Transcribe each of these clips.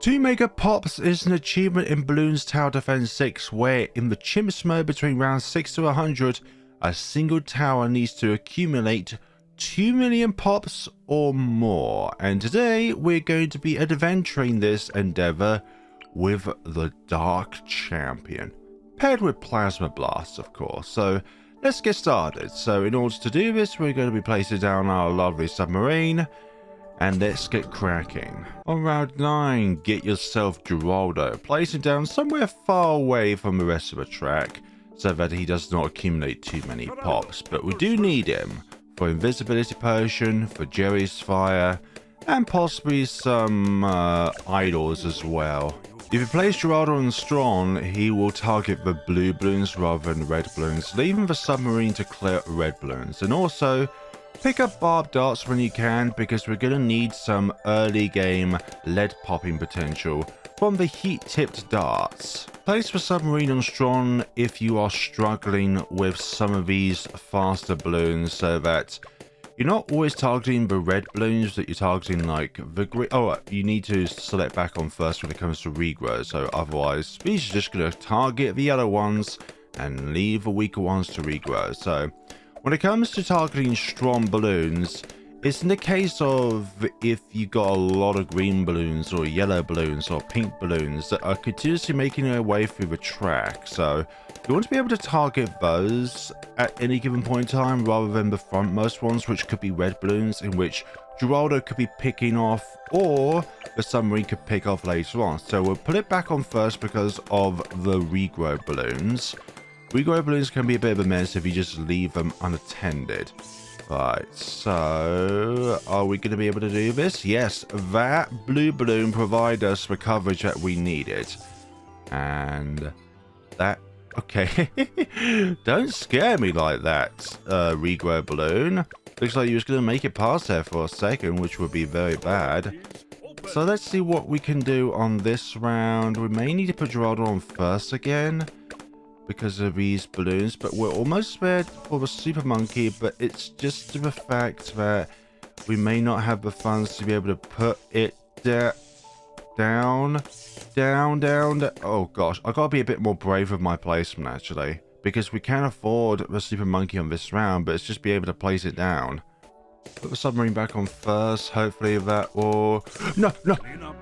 2 Megapops is an achievement in Bloons Tower Defense 6 where in the CHIMPS mode between rounds 6 to 100, a single tower needs to accumulate 2 million pops or more. And today we're going to be adventuring this endeavor with the Dark Champion, paired with Plasma Blasts of course. So let's get started. So in order to do this, we're going to be placing down our lovely submarine. And let's get cracking. On round 9, get yourself Geraldo. Place him down somewhere far away from the rest of the track so that he does not accumulate too many pops. But we do need him for invisibility potion, for Jerry's fire, and possibly some idols as well. If you place Geraldo on strong, he will target the blue balloons rather than the red balloons, leaving the submarine to clear red balloons. And also, pick up barbed darts when you can, because we're going to need some early game lead popping potential from the heat tipped darts. Place the submarine on strong if you are struggling with some of these faster balloons, so that you're not always targeting the red balloons, that you're targeting like the green. Oh, you need to select back on first when it comes to regrow, so otherwise we're just going to target the yellow ones and leave the weaker ones to regrow. So when it comes to targeting strong balloons, it's in the case of if you got a lot of green balloons or yellow balloons or pink balloons that are continuously making their way through the track. So you want to be able to target those at any given point in time rather than the frontmost ones, which could be red balloons, in which Geraldo could be picking off or the submarine could pick off later on. So we'll put it back on first because of the regrow balloons. Regrow balloons can be a bit of a mess if you just leave them unattended. Right, so are we going to be able to do this? Yes, that blue balloon provides us the coverage that we needed. And that, okay, don't scare me like that, regrow balloon. Looks like you was going to make it past there for a second, which would be very bad. So let's see what we can do on this round. We may need to put Geraldo on first again because of these balloons, but we're almost there for the super monkey. But it's just the fact that we may not have the funds to be able to put it down. Oh gosh, I gotta be a bit more brave with my placement actually, because we can afford the super monkey on this round, but it's just be able to place it down. Put the submarine back on first. Hopefully that will... No.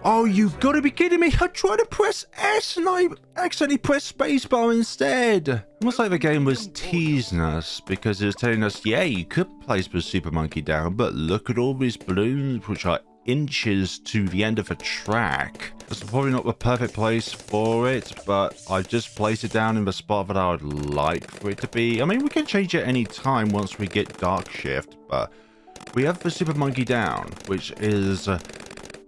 Oh, you gotta be kidding me. I tried to press S and I accidentally pressed spacebar instead. Almost like the game was teasing us, because it was telling us, yeah, you could place the super monkey down, but look at all these balloons which are inches to the end of a track. That's probably not the perfect place for it, but I just placed it down in the spot that I would like for it to be. I mean, we can change it any time once we get Dark Shift, but we have the super monkey down, which is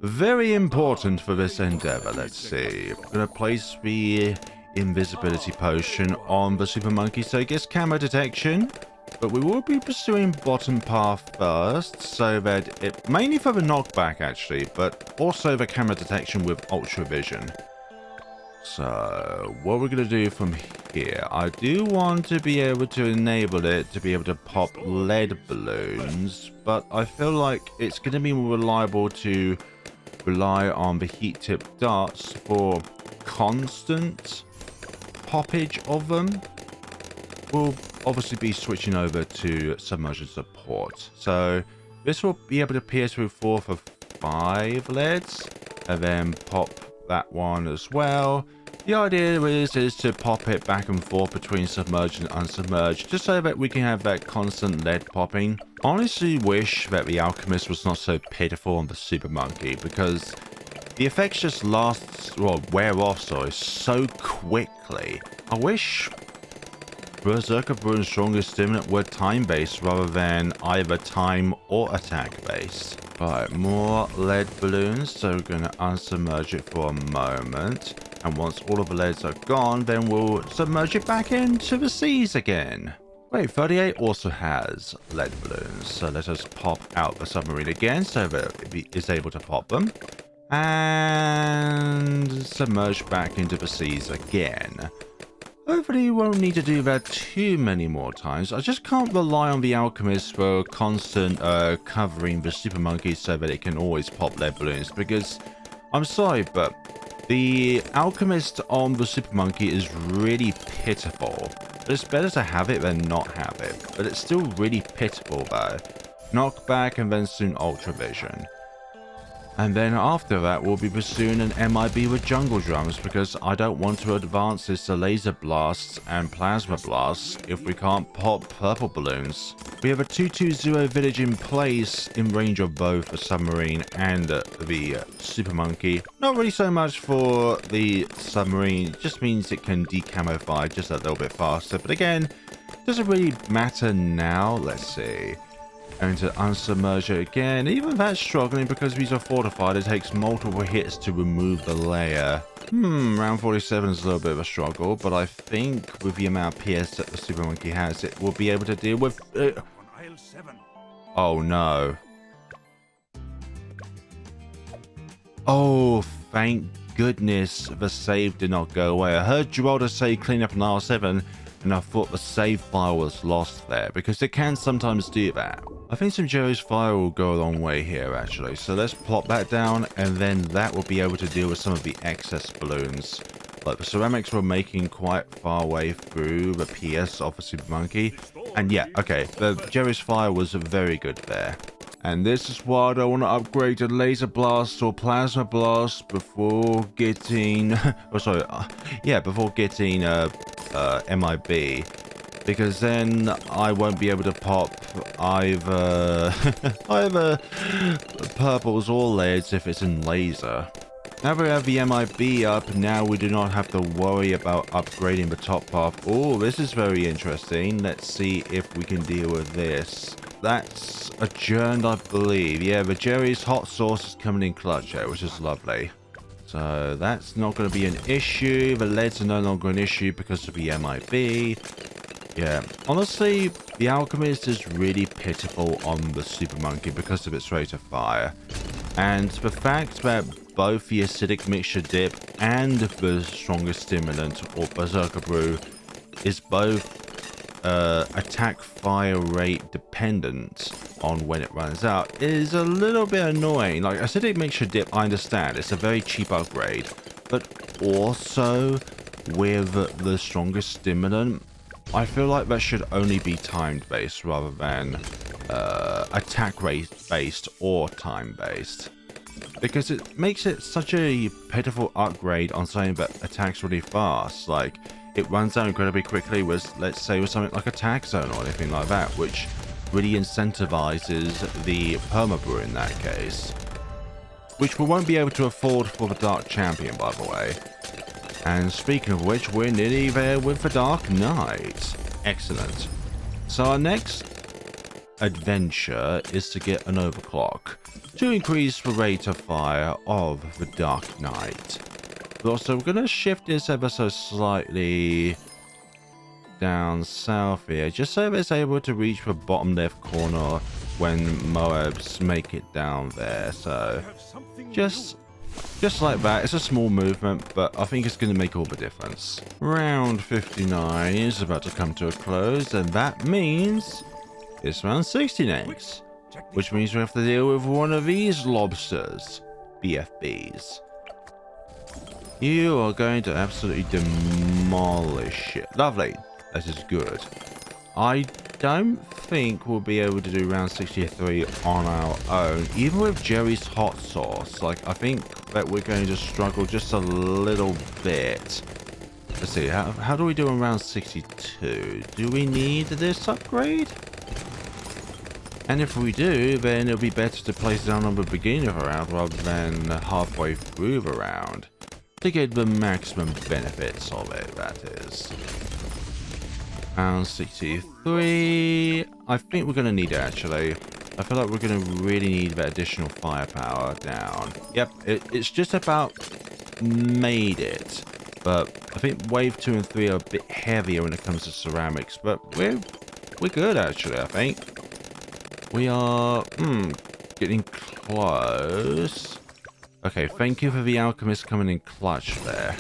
very important for this endeavor. Let's see. I'm going to place the invisibility potion on the super monkey so it gets camera detection. But we will be pursuing bottom path first, so that it mainly for the knockback actually, but also the camera detection with ultra vision. So what we're going to do from here, I do want to be able to enable it to be able to pop lead balloons, but I feel like it's going to be more reliable to rely on the heat tip darts for constant poppage of them. We'll obviously be switching over to submersion support, so this will be able to pierce through 4 for 5 leads and then pop that one as well. The idea is to pop it back and forth between submerged and unsubmerged, just so that we can have that constant lead popping. I honestly wish that the alchemist was not so pitiful on the super monkey, because the effects just wear off so quickly. I wish Berserker Bruin's strongest stimulant were time-based rather than either time or attack-based. Right, more lead balloons, so we're going to unsubmerge it for a moment. And once all of the leads are gone, then we'll submerge it back into the seas again. Wait, 38 also has lead balloons, so let us pop out the submarine again so that it is able to pop them. And submerge back into the seas again. Hopefully you won't need to do that too many more times. I just can't rely on the alchemist for constant covering the super monkey so that it can always pop lead balloons, because I'm sorry, but the alchemist on the Super Monkey is really pitiful. But it's better to have it than not have it. But it's still really pitiful though. Knockback and then soon Ultra Vision. And then after that, we'll be pursuing an MIB with Jungle Drums because I don't want to advance this to Laser Blasts and Plasma Blasts if we can't pop purple balloons. We have a 220 village in place in range of both the submarine and the Super Monkey. Not really so much for the submarine, it just means it can decamouflage just a little bit faster. But again, doesn't really matter now. Let's see. Going to unsubmerge it again. Even that's struggling because these are fortified. It takes multiple hits to remove the layer. Round 47 is a little bit of a struggle, but I think with the amount of PS that the Super Monkey has, it will be able to deal with... Oh no. Oh, thank goodness the save did not go away. I heard Geraldo say clean up an aisle 7, and I thought the save file was lost there, because it can sometimes do that. I think some Jerry's fire will go a long way here, actually. So let's plop that down, and then that will be able to deal with some of the excess balloons. Like the ceramics we're making quite far away through the PS of the Super Monkey. And yeah, okay, the Jerry's fire was very good there. And this is why I don't want to upgrade to Laser Blast or Plasma Blast before getting... before getting MIB. Because then I won't be able to pop either purples or reds if it's in laser. Now we have the MIB up, now we do not have to worry about upgrading the top path. Oh, this is very interesting. Let's see if we can deal with this. That's adjourned, I believe. Yeah, the Jerry's hot sauce is coming in clutch here, which is lovely. So that's not going to be an issue. The leads are no longer an issue because of the MIB. Yeah, honestly, the Alchemist is really pitiful on the Super Monkey because of its rate of fire. And the fact that both the acidic mixture dip and the strongest stimulant, or Berserker Brew, is both attack fire rate dependent on when it runs out is a little bit annoying. Like, acidic mixture dip, I understand, it's a very cheap upgrade. But also, with the strongest stimulant, I feel like that should only be timed based rather than attack rate based or time based, because it makes it such a pitiful upgrade on something that attacks really fast. Like, it runs out incredibly quickly with, let's say, with something like Attack Zone or anything like that, which really incentivizes the Permabrew in that case, which we won't be able to afford for the Dark Champion, by the way. And speaking of which, we're nearly there with the Dark Knight. Excellent. So our next adventure is to get an overclock to increase the rate of fire of the Dark Knight. But also, we're going to shift this ever so slightly down south here, just so it's able to reach the bottom left corner when Moabs make it down there. So just like that. It's a small movement, but I think it's going to make all the difference. Round 59 is about to come to a close, and that means it's round 60 next, which means we have to deal with one of these lobsters, BFBs. You are going to absolutely demolish it. Lovely. That is good. I don't think we'll be able to do round 63 on our own, even with Jerry's hot sauce. Like, I think that we're going to struggle just a little bit. Let's see, how do we do on round 62? Do we need this upgrade? And if we do, then it'll be better to place it down on the beginning of a round rather than halfway through the round, to get the maximum benefits of it, that is. Round 63. I think we're going to need it, actually. I feel like we're going to really need that additional firepower down. Yep, it's just about made it. But I think wave 2 and 3 are a bit heavier when it comes to ceramics. But we're good, actually, I think. We are getting close. Okay, thank you for the alchemist coming in clutch there.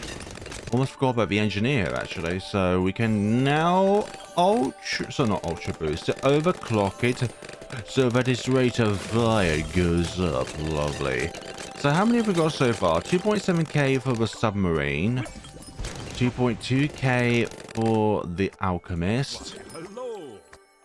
Almost forgot about the engineer, actually. So we can now ultra boost it, overclock it, so that its rate of fire goes up. Lovely. So how many have we got so far? 2.7k for the submarine, 2.2k for the alchemist,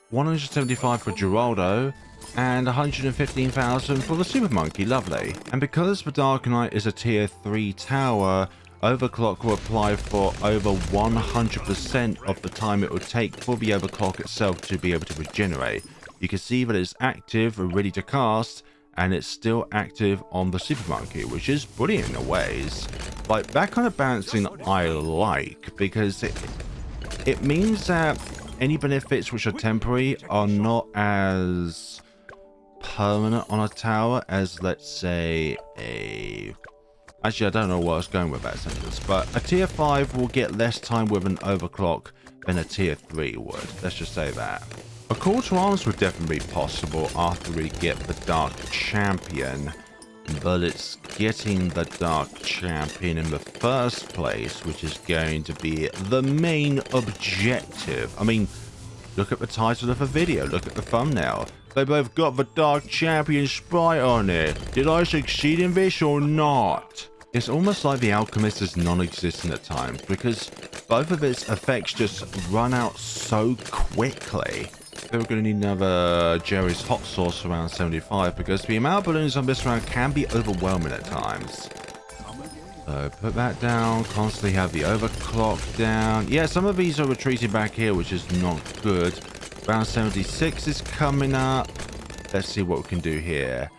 175 for Geraldo, and 115,000 for the super monkey. Lovely. And because the Dark Knight is a tier 3 tower, overclock will apply for over 100% of the time it would take for the overclock itself to be able to regenerate. You can see that it's active, ready to cast, and it's still active on the super monkey, which is brilliant in a ways. Like, that kind of balancing I like, because it means that any benefits which are temporary are not as permanent on a tower as, let's say, a... Actually, I don't know what I was going with that sentence, but a tier 5 will get less time with an overclock than a tier 3 would. Let's just say that. A call to arms would definitely be possible after we get the Dark Champion, but it's getting the Dark Champion in the first place, which is going to be the main objective. I mean, look at the title of the video, look at the thumbnail. They both got the Dark Champion sprite on it. Did I succeed in this or not? It's almost like the Alchemist is non-existent at times, because both of its effects just run out so quickly. We're going to need another Jerry's hot sauce around 75, because the amount of balloons on this round can be overwhelming at times. So put that down, constantly have the overclock down. Yeah, some of these are retreating back here, which is not good. Round 76 is coming up. Let's see what we can do here.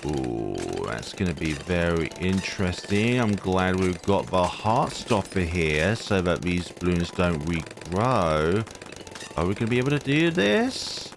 Ooh, that's going to be very interesting. I'm glad we've got the heart stopper here so that these balloons don't regrow. Are we going to be able to do this?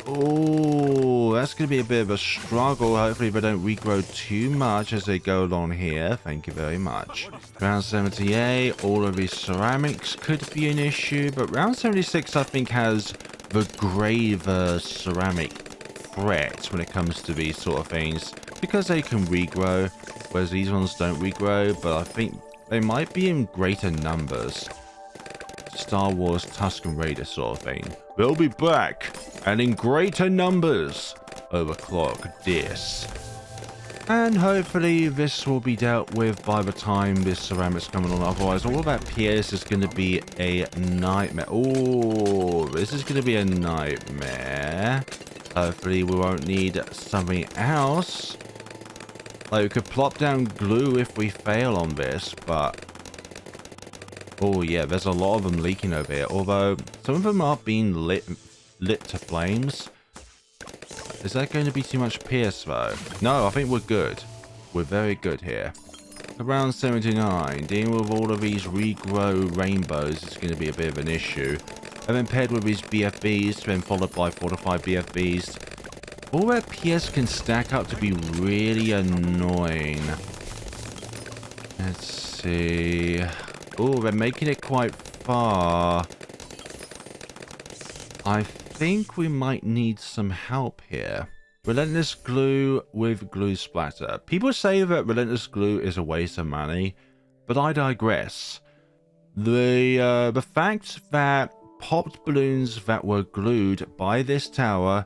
Oh, that's going to be a bit of a struggle. Hopefully they don't regrow too much as they go along here. Thank you very much. Round 78, all of these ceramics could be an issue, but round 76 I think has the graver ceramic threat when it comes to these sort of things, because they can regrow, whereas these ones don't regrow, but I think they might be in greater numbers. Star Wars Tusken Raider sort of thing. We'll be back, and in greater numbers. Overclock this. And hopefully this will be dealt with by the time this ceramic's coming on. Otherwise, all of that PS is going to be a nightmare. Oh, this is going to be a nightmare. Hopefully we won't need something else. Like, we could plop down glue if we fail on this, but... Oh yeah, there's a lot of them leaking over here, although some of them are being lit to flames. Is that going to be too much pierce though? No, I think we're good. We're very good here. Around 79, dealing with all of these regrow rainbows is going to be a bit of an issue. And then paired with these BFBs, then followed by 4 to 5 BFBs. All that PS can stack up to be really annoying. Let's see... Oh, they're making it quite far. I think we might need some help here. Relentless glue with glue splatter. People say that relentless glue is a waste of money, but I digress. The fact that popped balloons that were glued by this tower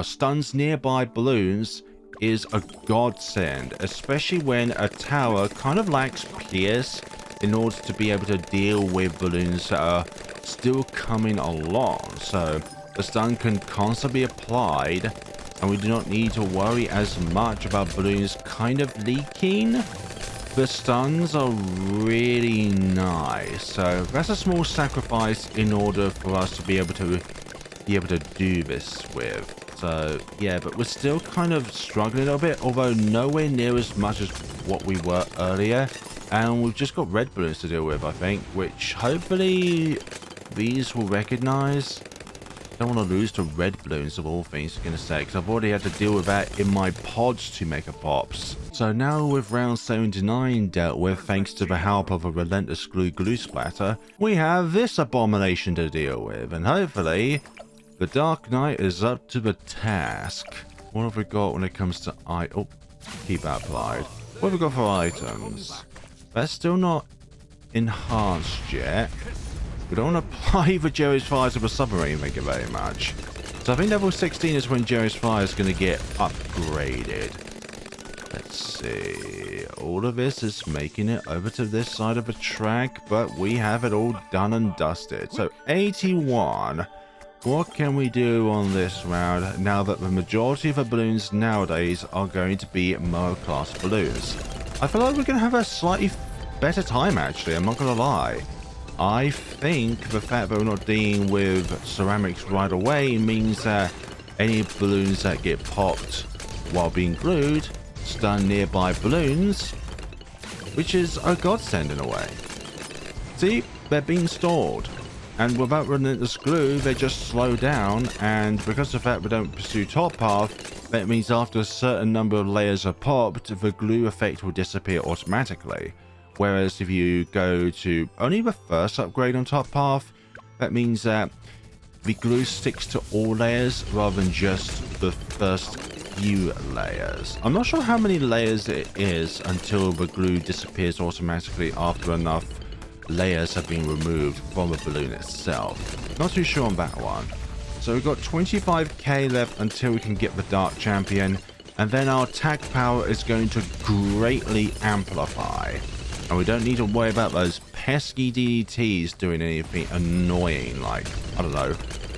stuns nearby balloons is a godsend, especially when a tower kind of lacks pierce in order to be able to deal with balloons that are still coming along. So the stun can constantly be applied, and we do not need to worry as much about balloons kind of leaking. The stuns are really nice, so that's a small sacrifice in order for us to be able to do this with. So yeah, but we're still kind of struggling a little bit, although nowhere near as much as what we were earlier. And we've just got red balloons to deal with, I think, which hopefully these will recognize. Don't want to lose to red balloons of all things, I'm going to say, because I've already had to deal with that in my pods to Megapops. So now with round 79 dealt with, thanks to the help of a relentless glue splatter, we have this abomination to deal with, and hopefully the Dark Knight is up to the task. What have we got when it comes to keep that applied. What have we got for items? That's still not enhanced yet. We don't want to apply the Jerry's fire to the submarine, thank you very much. So I think level 16 is when Jerry's Fire is going to get upgraded. Let's see. All of this is making it over to this side of the track, but we have it all done and dusted. So 81. What can we do on this round now that the majority of the balloons nowadays are going to be Moa class balloons? I feel like we're going to have a slightly better time, actually. I'm not going to lie. I think the fact that we're not dealing with ceramics right away means that any balloons that get popped while being glued stun nearby balloons, which is a godsend in a way. See, they're being stalled, and without relentless glue they just slow down, and because of the fact we don't pursue top path, that means after a certain number of layers are popped, the glue effect will disappear automatically. Whereas if you go to only the first upgrade on top path, that means that the glue sticks to all layers rather than just the first few layers. I'm not sure how many layers it is until the glue disappears automatically after enough layers have been removed from the balloon itself. Not too sure on that one. So we've got 25k left until we can get the Dark Champion, and then our attack power is going to greatly amplify. And we don't need to worry about those pesky DDTs doing anything annoying, like, I don't know,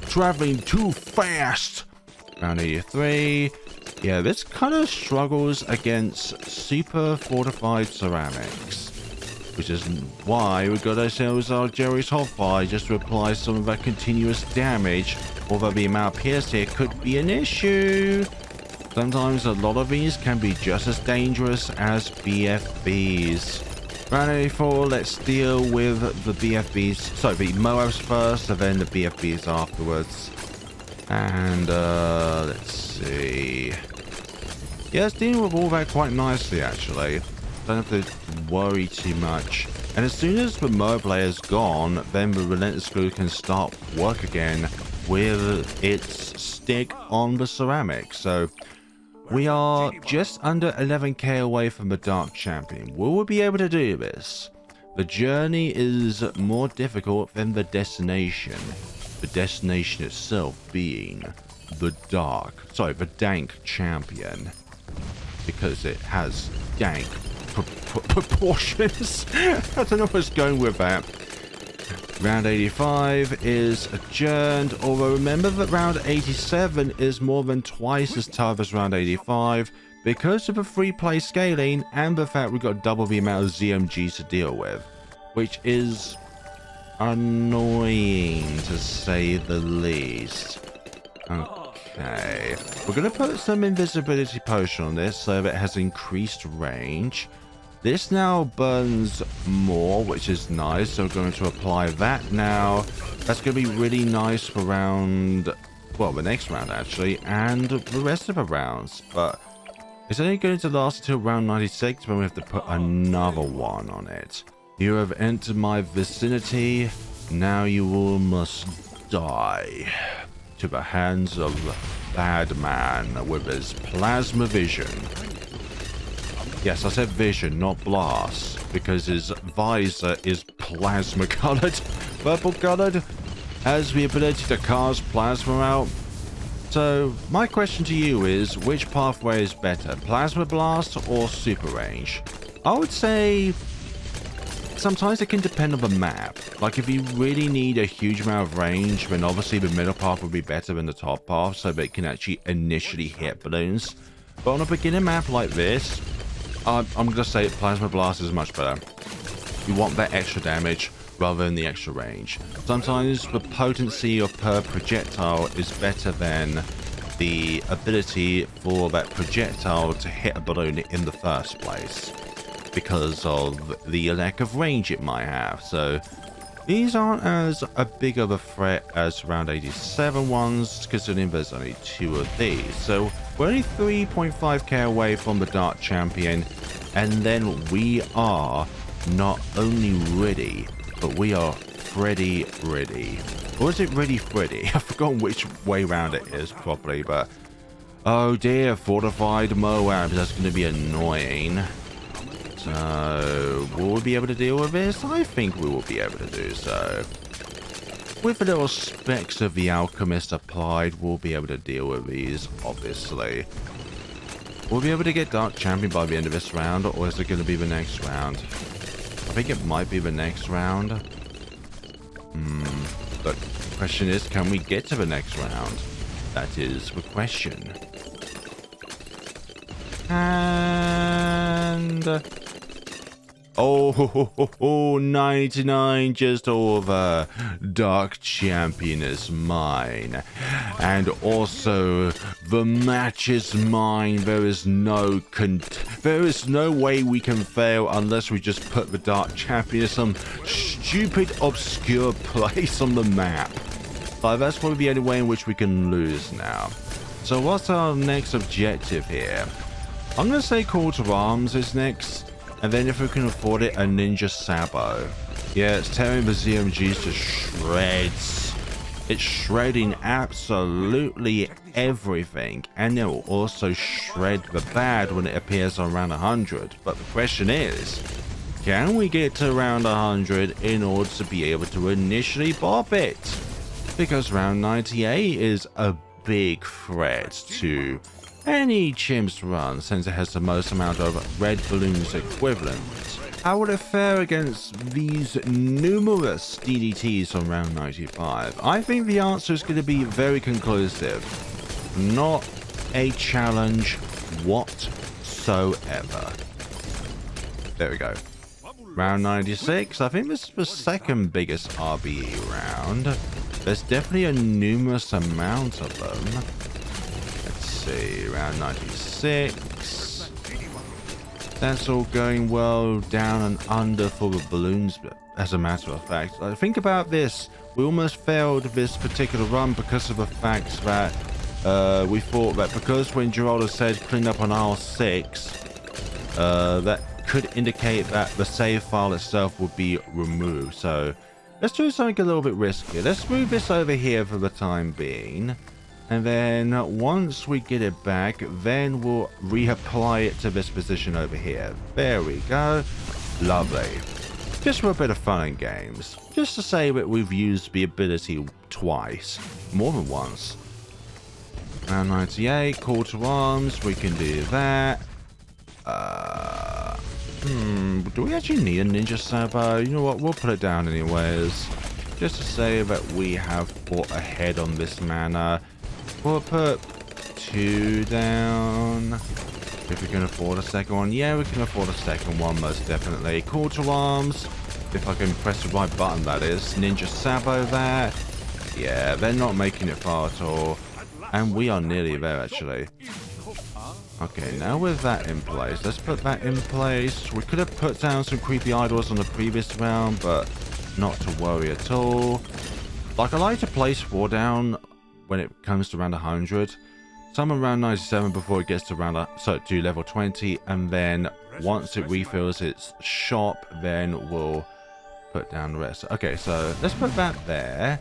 traveling too fast. Round 83. Yeah, this kind of struggles against super fortified ceramics, which is why we got ourselves our Jerry's Hotfire just to apply some of that continuous damage, although the amount of pierce here could be an issue. Sometimes a lot of these can be just as dangerous as BFBs. Round 84, let's deal with the BFBs, so the Moabs first and then the BFBs afterwards. And let's see. Yeah, it's dealing with all that quite nicely actually. Don't have to worry too much. And as soon as the Moab layer's gone, then the Relentless Glue can start work again with its stick on the ceramic. So we are just under 11k away from the Dark Champion. Will we be able to do this? The journey is more difficult than the destination. The destination itself being the Dank Champion. Because it has dank proportions. I don't know what's going with that. Round 85 is adjourned, although remember that round 87 is more than twice as tough as round 85 because of the free play scaling and the fact we've got double the amount of ZMGs to deal with, which is annoying to say the least. Okay, we're going to put some invisibility potion on this so that it has increased range. This now burns more, which is nice, so we're going to apply that now. That's going to be really nice for round, well, the next round actually, and the rest of the rounds, but it's only going to last until round 96 when we have to put another one on it. You have entered my vicinity, now you all must die to the hands of the bad man with his plasma vision. Yes, I said vision, not blast, because his visor is plasma colored, purple colored, has the ability to cast plasma out. So my question to you is, which pathway is better, plasma blast or super range? I would say sometimes it can depend on the map. Like if you really need a huge amount of range, then obviously the middle path would be better than the top path so that it can actually initially hit balloons. But on a beginner map like this, I'm going to say Plasma Blast is much better. You want that extra damage rather than the extra range. Sometimes the potency of per projectile is better than the ability for that projectile to hit a balloon in the first place, because of the lack of range it might have. So these aren't as a big of a threat as round 87 ones, considering there's only 2 of these. So we're only 3.5k away from the Dark Champion, and then we are not only ready, but we are Freddy ready. Or is it Ready Freddy? I've forgotten which way round it is properly, but oh dear, fortified Moab, that's going to be annoying. So will we be able to deal with this? I think we will be able to do so. With the little specs of the Alchemist applied, we'll be able to deal with these, obviously. We'll be able to get Dark Champion by the end of this round, or is it going to be the next round? I think it might be the next round. But the question is, can we get to the next round? That is the question. And... oh, 99 just over. Dark Champion is mine. And also, the match is mine. There is no way we can fail unless we just put the Dark Champion in some stupid, obscure place on the map. But that's probably the only way in which we can lose now. So what's our next objective here? I'm going to say Call to Arms is next. And then if we can afford it, a Ninja Sabo. Yeah, it's tearing the ZMGs to shreds. It's shredding absolutely everything. And it will also shred the bad when it appears on round 100. But the question is, can we get to round 100 in order to be able to initially pop it? Because round 98 is a big threat to any Chimps run, since it has the most amount of red balloons equivalent. How would it fare against these numerous DDTs on round 95? I think the answer is going to be very conclusive. Not a challenge whatsoever. There we go. Round 96, I think this is the second biggest RBE round. There's definitely a numerous amount of them. Round 96. That's all going well. Down and under for the balloons, as a matter of fact. Think about this. We almost failed this particular run because of the fact that we thought that because when Geraldo said clean up on aisle 6, that could indicate that the save file itself would be removed. So let's do something a little bit risky. Let's move this over here for the time being. And then once we get it back, then we'll reapply it to this position over here. There we go. Lovely. Just for a bit of fun and games. Just to say that we've used the ability twice. More than once. Round 98, Call to Arms. We can do that. Do we actually need a Ninja Sabo? You know what? We'll put it down anyways. Just to say that we have fought ahead on this manner. We'll put 2 down. If we can afford a second one. Yeah, we can afford a second one, most definitely. Call to Arms. If I can press the right button, that is. Ninja Sabo there. Yeah, they're not making it far at all. And we are nearly there, actually. Okay, now with that in place, let's put that in place. We could have put down some creepy idols on the previous round, but not to worry at all. Like, I like to place 4 down when it comes to round 100, some around 97 before it gets to to level 20, and then once it refills its shop, then we'll put down the rest. Okay, so let's put that there.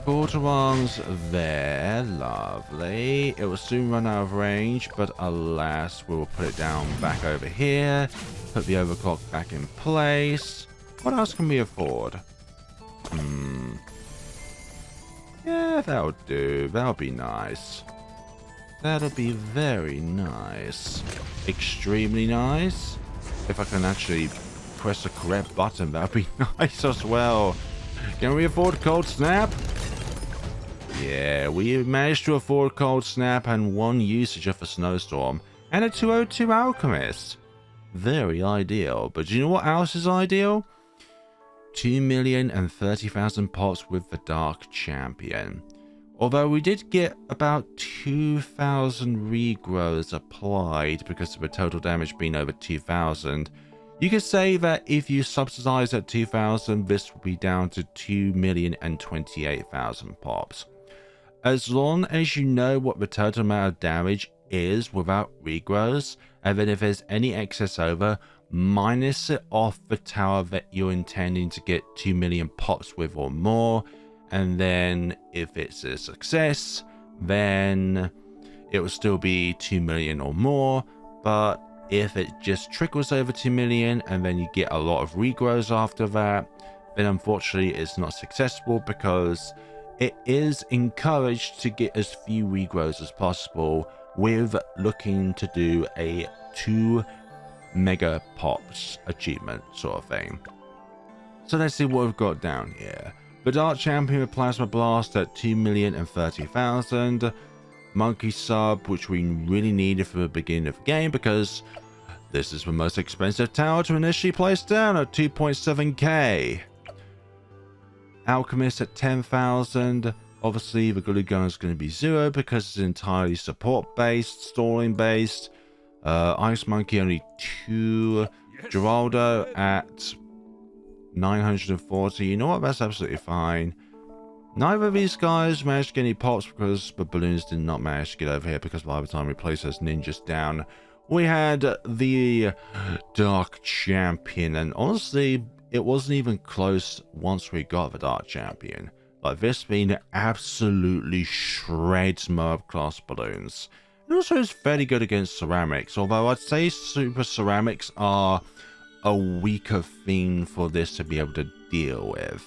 Call to Arms there. Lovely. It will soon run out of range, but alas, we will put it down back over here. Put the overclock back in place. What else can we afford? Yeah, that'll do. That'll be nice. That'll be very nice. Extremely nice. If I can actually press the correct button, that'll be nice as well. Can we afford Cold Snap? Yeah, we managed to afford Cold Snap and 1 usage of a Snowstorm. And a 202 Alchemist. Very ideal. But do you know what else is ideal? 2,030,000 pops with the Dark Champion. Although we did get about 2,000 regrows applied because of the total damage being over 2,000. You could say that if you subsidize at 2,000, this will be down to 2,028,000 pops. As long as you know what the total amount of damage is without regrows, and then if there's any excess over, minus it off the tower that you're intending to get 2 million pops with or more, and then if it's a success, then it will still be 2 million or more. But if it just trickles over 2 million and then you get a lot of regrows after that, then unfortunately it's not successful because it is encouraged to get as few regrows as possible with looking to do a 2 Megapops achievement sort of thing. So let's see what we've got down here. The Dark Champion with Plasma Blast at 2,030,000. Monkey Sub, which we really needed for the beginning of the game because this is the most expensive tower to initially place down at 2.7k. Alchemist at 10,000. Obviously the Glue Gun is going to be 0 because it's entirely support based, stalling based. Ice Monkey only 2. Geraldo at 940. You know what? That's absolutely fine. Neither of these guys managed to get any pops because the balloons did not manage to get over here because by the time we placed those ninjas down, we had the Dark Champion. And honestly, it wasn't even close once we got the Dark Champion. Like, this thing absolutely shreds Merv class balloons. It also is fairly good against ceramics, although I'd say super ceramics are a weaker thing for this to be able to deal with.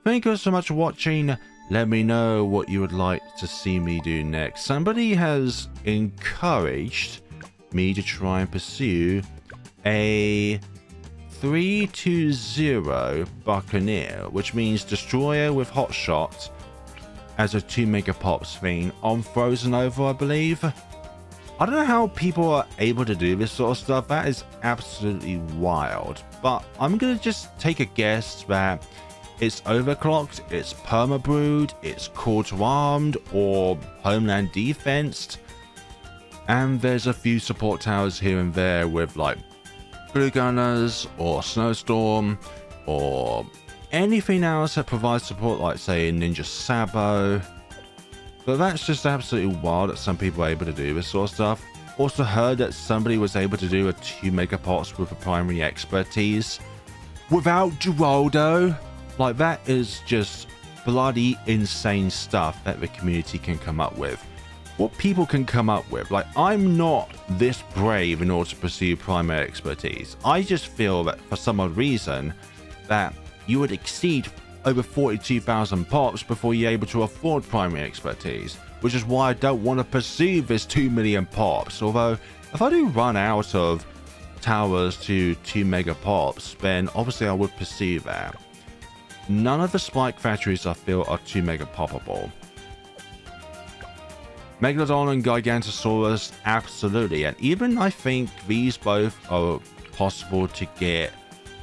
Thank you so much for watching. Let me know what you would like to see me do next. Somebody has encouraged me to try and pursue a 320 Buccaneer, which means Destroyer with Hot Shot as a 2 Megapops thing on Frozen Over, I believe. I don't know how people are able to do this sort of stuff. That is absolutely wild. But I'm going to just take a guess that it's overclocked, it's permabrewed, it's call to armed, or homeland defensed. And there's a few support towers here and there with like Blue Gunners or Snowstorm or anything else that provides support, like say Ninja Sabo. But that's just absolutely wild that some people are able to do this sort of stuff. Also heard that somebody was able to do a 2 Megapops with a primary expertise without Geraldo. Like, that is just bloody insane stuff that the community can come up with. What people can come up with. Like, I'm not this brave in order to pursue primary expertise. I just feel that for some odd reason that you would exceed over 42,000 pops before you're able to afford primary expertise, which is why I don't want to pursue this 2 million pops. Although if I do run out of towers to 2 Megapops, then obviously I would pursue that. None of the spike factories I feel are 2 Megapopable. Megalodon and Gigantosaurus, absolutely. And even I think these both are possible to get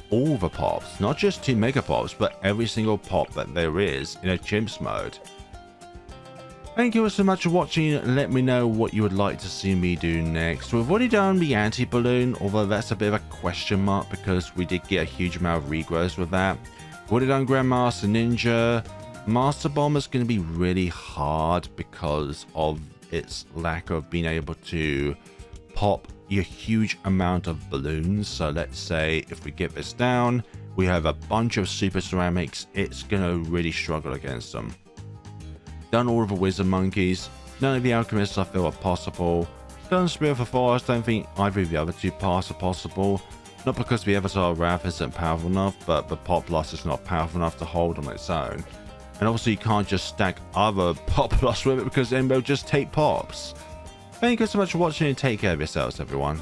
all the pops. Not just 2 Megapops, but every single pop that there is in a Chimps mode. Thank you so much for watching. Let me know what you would like to see me do next. We've already done the anti-balloon, although that's a bit of a question mark because we did get a huge amount of regrows with that. We've already done Grandmaster Ninja. Master Bomb is going to be really hard because of its lack of being able to pop a huge amount of balloons. So let's say if we get this down, we have a bunch of super ceramics, it's going to really struggle against them. Done all of the wizard monkeys. None of the alchemists I feel are possible. Done Spirit of the Forest. Don't think either of the other two paths are possible. Not because the Avatar Wrath isn't powerful enough, but the Pop Blast is not powerful enough to hold on its own. And also you can't just stack other Pop Blast with it because then they'll just take pops. Thank you so much for watching and take care of yourselves, everyone.